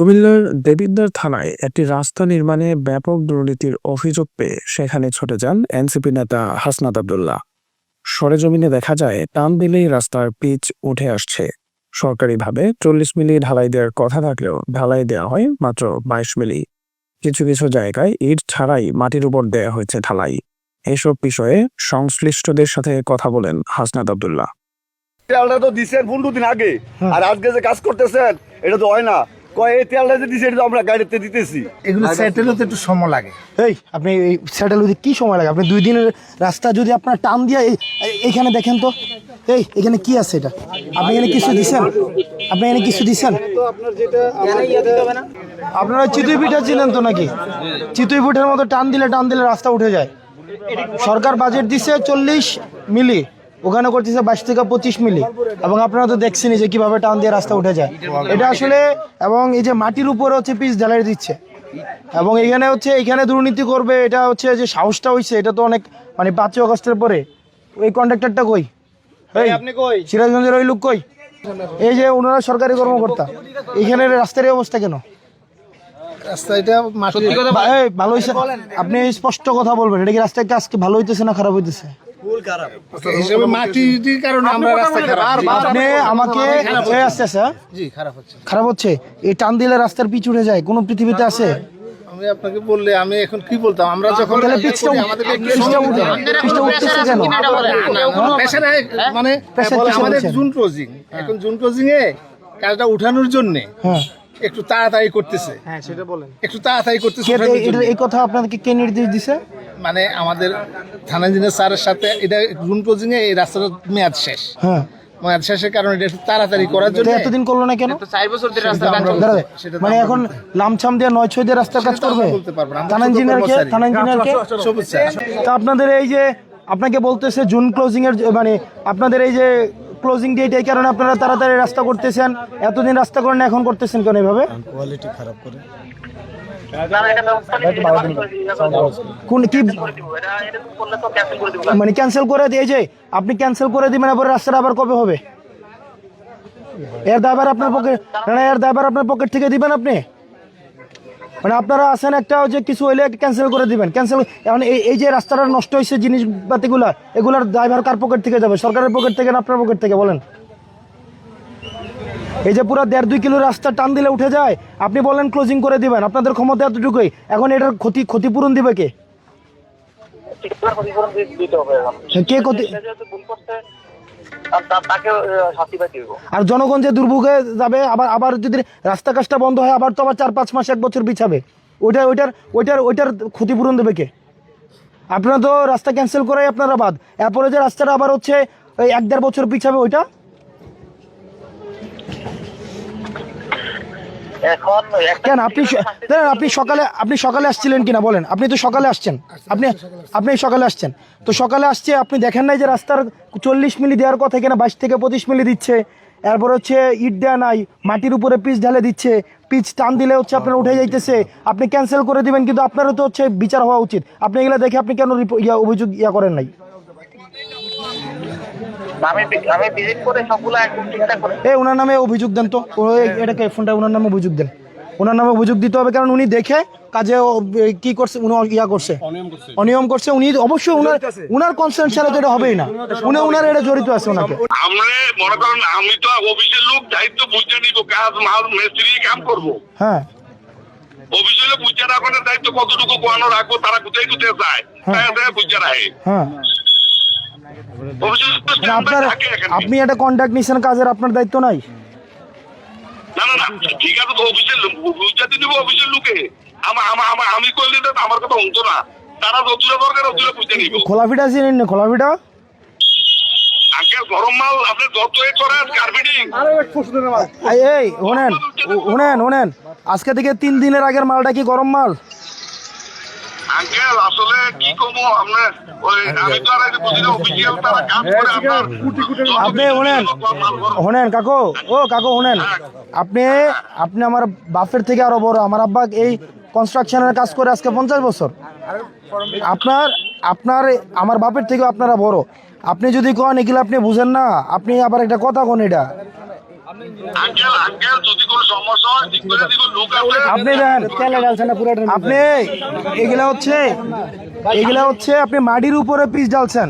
কুমিল্লার দেবিদ্বার থানায় একটি রাস্তা নির্মাণে ব্যাপক দুর্নীতির অভিযোগ পেয়ে সেখানে ছুটে যান এনসিপি নেতা হাসনাত আব্দুল্লাহ। সরেজমিনে দেখা যায় টান দিলেই রাস্তার পিচ উঠে আসছে। সরকারিভাবে ৪০ মিলি ঢালাই দেওয়ার কথা থাকলেও ঢালাই দেওয়া হয় মাত্র ২২ মিলি। কিছু কিছু জায়গায় ইট ছাড়াই মাটির উপর দেয়া হয়েছে ঢালাই। এসব বিষয়ে সংশ্লিষ্টদের সাথে কথা বলেন হাসনাত আব্দুল্লাহ। তেলটা তো দিচ্ছেন ১৫ দিন আগে, আর আজকে যে কাজ করতেছেন এটা তো হয় না। এই তেলটা যে দিচ্ছে এটা তো আমরা গাড়িতে দিতেছি। এগুলো সেটেল হতে একটু সময় লাগে। আপনি এই সেটেল হতে কি সময় লাগে? আপনি ২ দিনের রাস্তা যদি আপনার টান দিয়ে এইখানে দেখেন তো, এখানে কি আছে? এটা আপনি এখানে কিছু দিচ্ছেন? আপনি এখানে কিছু দিচ্ছেন? আপনারা চিতুই পিঠা চিনেন তো নাকি? চিতুই পিঠার মতো টান দিলে রাস্তা উঠে যায়। সরকার বাজেট দিচ্ছে ৪০ মিলি, ওখানে করতেছে ২২ থেকে ২৫ মিলি, এবং আপনারা তো দেখছেনই যে কিভাবে টান দিয়ে রাস্তা উঠে যায়। এটা আসলে, এবং এই যে মাটির উপরে হচ্ছে পিচ ঢালাই দিচ্ছে, এবং এখানে দুর্নীতি করবে, এটা হচ্ছে যে সাহসটা হয়েছে, এটা তো অনেক, মানে ৫ই আগস্টের পরে। ওই কন্ট্রাক্টরটা কই? সিরাজগঞ্জের ওই লোক কই? এই যে ওনারা সরকারি কর্মকর্তা, এখানে রাস্তার অবস্থা কেন? ভালো হয়েছে? আপনি স্পষ্ট কথা বলবেন, এটা কি রাস্তার কাজ কি ভালো হইতেছে না খারাপ হইতেছে? খারাপ হচ্ছে। এই টান দিলে রাস্তার পিচ উঠে যায়, কোন পৃথিবীতে আছে? আমি আপনাকে বললে আমি এখন কি বলতাম? আমরা যখন মানে আমাদের জুন ক্লোজিং, এখন জুন ক্লোজিং এ কাজটা উঠানোর জন্য একটু তাড়াতাড়ি করতেছে। হ্যাঁ, সেটা বলেন। একটু তাড়াতাড়ি করতেছে। এই কথা আপনাদেরকে কে নির্দেশ দিছে? মানে আমাদের থানা ইঞ্জিনিয়ার স্যারের সাথে, এটা জুন ক্লোজিং এ এই রাস্তাটা মেয়াদ শেষ। হ্যাঁ, মেয়াদ শেষের কারণে এটা একটু তাড়াতাড়ি করার জন্য। এতদিন করলো না কেন? 4 বছর ধরে রাস্তা কাজ করছে। মানে এখন লামছাম দিয়ে ৯-৬ দিয়ে রাস্তার কাজ করবে? বলতে পারবো না। থানা ইঞ্জিনিয়ারকে সবুজ স্যার। তা আপনাদের এই যে আপনাকে বলতেছে জুন ক্লোজিং এর, মানে আপনাদের এই যে ক্লোজিং ডেট, এই কারণে আপনারা তাড়াতাড়ি রাস্তা করতেছেন। এতদিন রাস্তা করেন না, এখন করতেছেন কেন এভাবে? কোয়ালিটি খারাপ করে। মানে ক্যান্সেল করে দিয়ে, যে আপনি ক্যান্সেল করে দিবেন, এরপরে রাস্তাটা আবার কবে হবে? এর দায়ভার আপনার পকেট, এর দায়ভার আপনার পকেট থেকে দিবেন আপনি? মানে আপনারা আছেন একটা, যে কিছু হইলে ক্যান্সেল করে দিবেন, ক্যান্সেল। এখন এই যে রাস্তাটা নষ্ট হয়েছে, জিনিসপাতিগুলা, এগুলার দায়ভার কার পকেট থেকে যাবে? সরকারের পকেট থেকে না আপনার পকেট থেকে? বলেন। এই যে পুরো ১.৫-২ কিলো রাস্তা টান দিলে উঠে যায়, আপনি বলেন ক্লোজিং করে দিবেন, আপনাদের ক্ষমতা এতটুকুই। এখন এটার ক্ষতিপূরণ দিবে কে? কে ক্ষতি? আর জনগণ যে দুর্ভোগে যাবে, আবার যদি রাস্তা কাজটা বন্ধ হয়, আবার তো আবার ৪-৫ মাস ১ বছর পিছাবে। ওইটার ক্ষতিপূরণ দেবে কে? আপনারা তো রাস্তা ক্যান্সেল করাই আপনারা বাদ, এরপরে যে রাস্তাটা আবার হচ্ছে ওই ১-১.৫ বছর পিছাবে, ওইটা কেন? আপনি সকালে আসছিলেন কিনা বলেন? আপনি তো সকালে আসছেন, আপনি সকালে আসছেন তো সকালে আসছে, আপনি দেখেন নাই যে রাস্তার ৪০ মিলি দেওয়ার কথা কিনা ২২ থেকে ২৫ মিলি দিচ্ছে। এরপর হচ্ছে ইট দেওয়া নাই, মাটির উপরে পিচ ঢালে দিচ্ছে, পিচ টান দিলে হচ্ছে আপনার উঠে যাইতেছে। আপনি ক্যান্সেল করে দিবেন, কিন্তু আপনারও তো হচ্ছে বিচার হওয়া উচিত। আপনি এগুলো দেখে আপনি কেন অভিযোগ করেন নাই? ওনার নামে অভিযোগ দেন তো, এটাকে ফোনটা ওনার নামে অভিযোগ দেন। ওনার নামে অভিযোগ দিতে হবে, কারণ উনি দেখে কাজে কি করছে, উনি অনিয়ম করছে। উনি অবশ্যই উনার কনসার্ন ছাড়া তো এটা হবেই না। উনার এটা জড়িত আছে। ওনাকে আমরা মনে করেন, আমি তো অফিসের লোক, দায়িত্ব বুঝে নিব, কাজ মাল মিস্ত্রি কাম করবো। হ্যাঁ, অফিসে বুঝে রাখার দায়িত্ব কতটুকু কোয়ানো রাখবো, তারা কোথায় যায় বুঝে রাখে। হ্যাঁ, আপনি একটা কন্ট্রাক্ট নিছেন কাজের, আপনার দায়িত্ব নাই? না, ঠিক আছে, তো অফিসের বুঝাতে দিব, অফিসের লোকে। আমি করলে তো আমার কথা হতো না, তারা যতটা দরকার অতটা বুঝে নিব। খোলাফিটা চিনেন না? খোলাফিটা গরম মাল আপনি যত করেন কার্পেটিং। এই শোনেন, আজকে থেকে 3 দিনের আগের মালটা কি গরম মাল? আসলে কি করবো, আমি তো আর বুঝি না, অফিসিয়াল তারা কাজ করে। আপনি শোনেন কাকু, শোনেন, আপনি আমার বাপের থেকে আরো বড়। আমার আব্বা এই কনস্ট্রাকশনের কাজ করে আজকে 50 বছর। আপনার আমার বাপের থেকেও আপনারা বড়। আপনি যদি কন এগুলো আপনি বুঝেন না, আপনি আবার একটা কথা কোন, এটা আঙ্কেল যদি কোনো সমস্যা হয় ঠিক করে দিব, লোক আছে। আপনি দেন আপনি এগুলা হচ্ছে আপনি মাটির উপরে পিচ ঢালছেন।